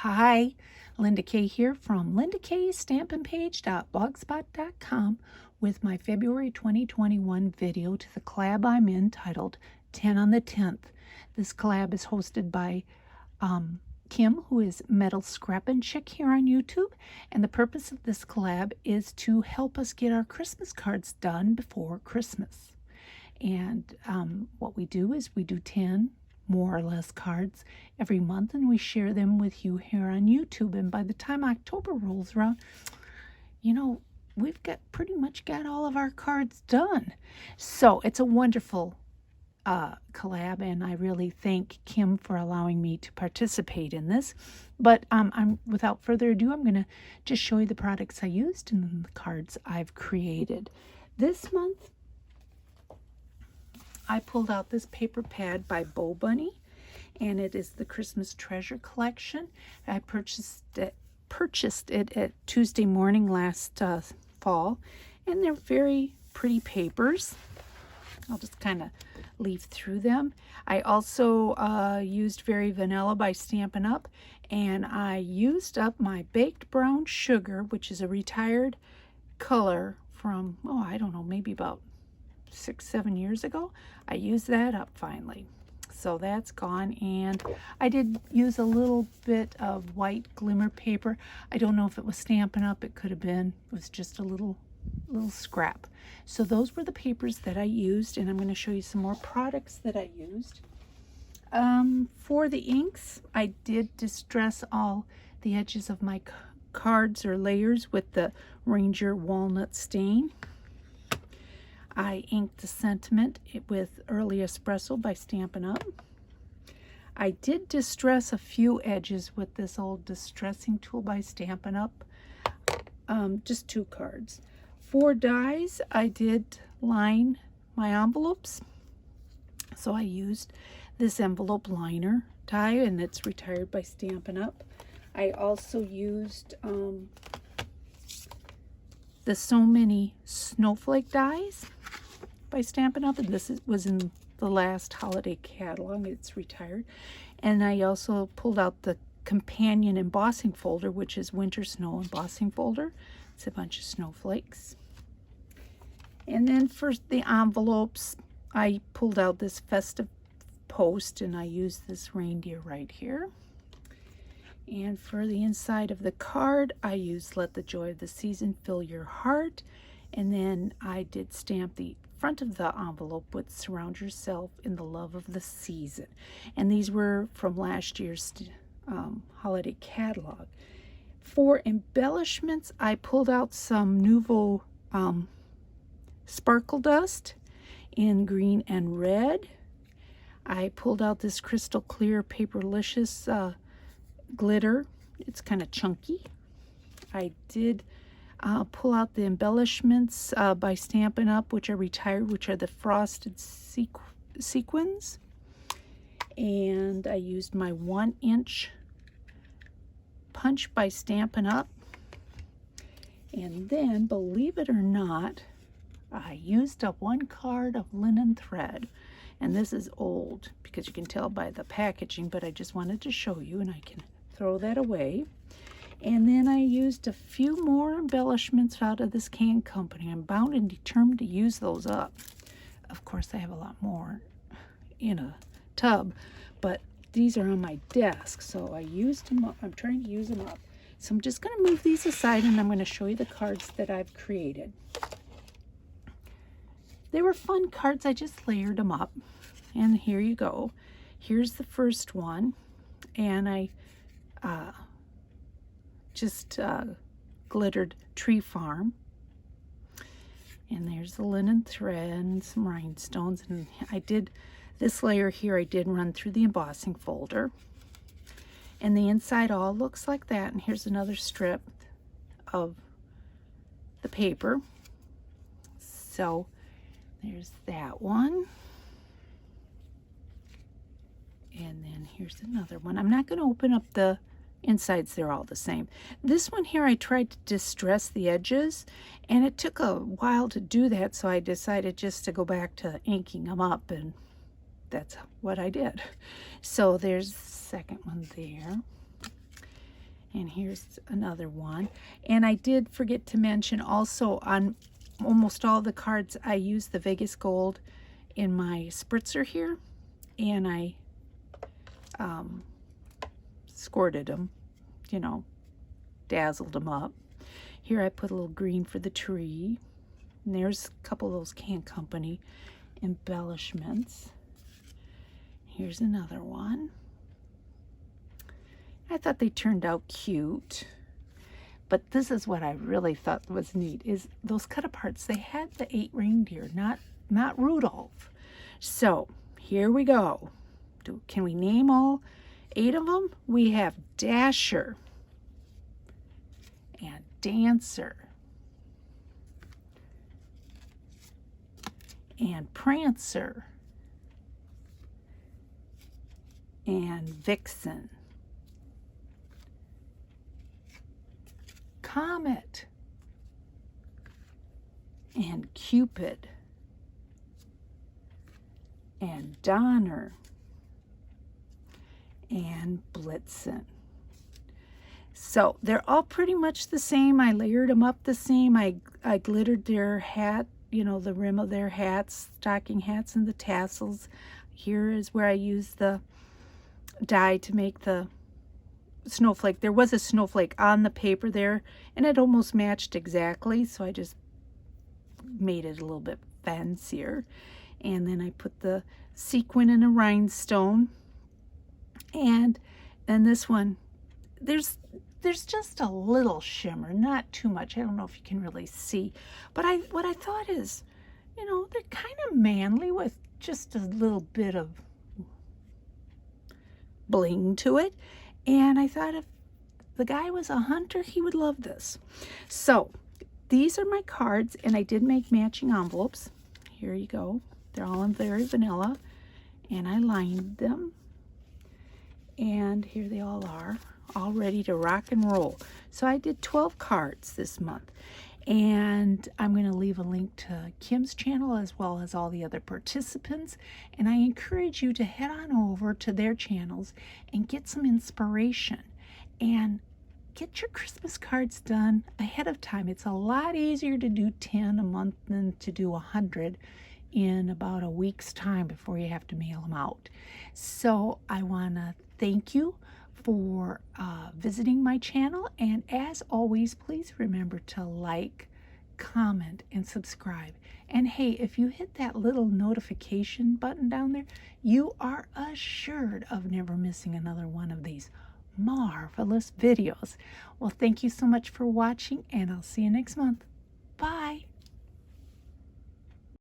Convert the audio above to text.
Hi, Linda K here from lindakstampandpage.blogspot.com with my February 2021 video to the collab I'm in titled 10 on the 10th. This collab is hosted by Kim, who is Metal Scrappin' Chick here on YouTube, and the purpose of this collab is to help us get our Christmas cards done before Christmas. And what we do is we do 10 more or less cards every month, and we share them with you here on YouTube. And by the time October rolls around, you know, we've pretty much got all of our cards done. So it's a wonderful collab, and I really thank Kim for allowing me to participate in this. But without further ado, I'm going to just show you the products I used and the cards I've created. This month, I pulled out this paper pad by Bo Bunny, and it is the Christmas Treasure Collection. I purchased it at Tuesday morning last fall, and they're very pretty papers. I'll just kind of leaf through them. I also used Very Vanilla by Stampin' Up, and I used up my Baked Brown Sugar, which is a retired color from, oh, I don't know, maybe about 6-7 years ago. I used that up finally, so that's gone. And I did use a little bit of white glimmer paper. I don't know if it was Stampin' Up, it could have been. It was just a little scrap. So those were the papers that I used, and I'm going to show you some more products that I used. For the inks, I did distress all the edges of my cards or layers with the Ranger Walnut Stain. I inked the sentiment with Early Espresso by Stampin' Up. I did distress a few edges with this old distressing tool by Stampin' Up. Just 2 cards. For dies, I did line my envelopes. So I used this envelope liner die, and it's retired by Stampin' Up. I also used the So Many Snowflake dies by Stampin' Up, and this was in the last holiday catalog. It's retired. And I also pulled out the companion embossing folder, which is Winter Snow embossing folder. It's a bunch of snowflakes. And then for the envelopes, I pulled out this festive post, and I used this reindeer right here. And for the inside of the card, I used Let the Joy of the Season Fill Your Heart. And then I did stamp the front of the envelope with Surround Yourself in the Love of the Season. And these were from last year's holiday catalog. For embellishments, I pulled out some Nouveau Sparkle Dust in green and red. I pulled out this Crystal Clear Paperlicious glitter. It's kind of chunky. I did pull out the embellishments by Stampin' Up, which are retired, which are the frosted sequins. And I used my 1-inch punch by Stampin' Up. And then, believe it or not, I used up 1 card of linen thread. And this is old because you can tell by the packaging, but I just wanted to show you, and I can throw that away. And then I used a few more embellishments out of this can company. I'm bound and determined to use those up. Of course, I have a lot more in a tub, but these are on my desk, so I used them up. I'm trying to use them up. So I'm just going to move these aside, and I'm going to show you the cards that I've created. They were fun cards. I just layered them up, and here you go. Here's the first one, and I just glittered Tree Farm. And there's the linen thread and some rhinestones. And I did this layer here, I did run through the embossing folder. And the inside all looks like that. And here's another strip of the paper. So there's that one. And then here's another one. I'm not going to open up the insides, they're all the same. This one here, I tried to distress the edges, and it took a while to do that, so I decided just to go back to inking them up, and that's what I did. So there's the second one there. And here's another one. And I did forget to mention also on almost all the cards, I use the Vegas Gold in my spritzer here. And I squirted them, you know, dazzled them up. Here I put a little green for the tree. And there's a couple of those Can Company embellishments. Here's another one. I thought they turned out cute. But this is what I really thought was neat, is those cut-aparts. They had the 8 reindeer, not Rudolph. So, here we go. Can we name all 8 of them? We have Dasher and Dancer and Prancer and Vixen, Comet and Cupid and Donner and Blitzen. So they're all pretty much the same. I layered them up the same. I glittered their hat, you know, the rim of their hats, stocking hats, and the tassels. Here is where I used the dye to make the snowflake. There was a snowflake on the paper there, and it almost matched exactly, so I just made it a little bit fancier. And then I put the sequin in a rhinestone. And then this one, there's just a little shimmer, not too much. I don't know if you can really see, but what I thought is, you know, they're kind of manly with just a little bit of bling to it. And I thought if the guy was a hunter, he would love this. So these are my cards, and I did make matching envelopes. Here you go. They're all in very vanilla, and I lined them. And here they all are, all ready to rock and roll. So I did 12 cards this month. And I'm going to leave a link to Kim's channel as well as all the other participants. And I encourage you to head on over to their channels and get some inspiration. And get your Christmas cards done ahead of time. It's a lot easier to do 10 a month than to do 100 in about a week's time before you have to mail them out. So I want to thank you for visiting my channel, and as always, please remember to like, comment, and subscribe. And hey, if you hit that little notification button down there, you are assured of never missing another one of these marvelous videos. Well, thank you so much for watching, and I'll see you next month.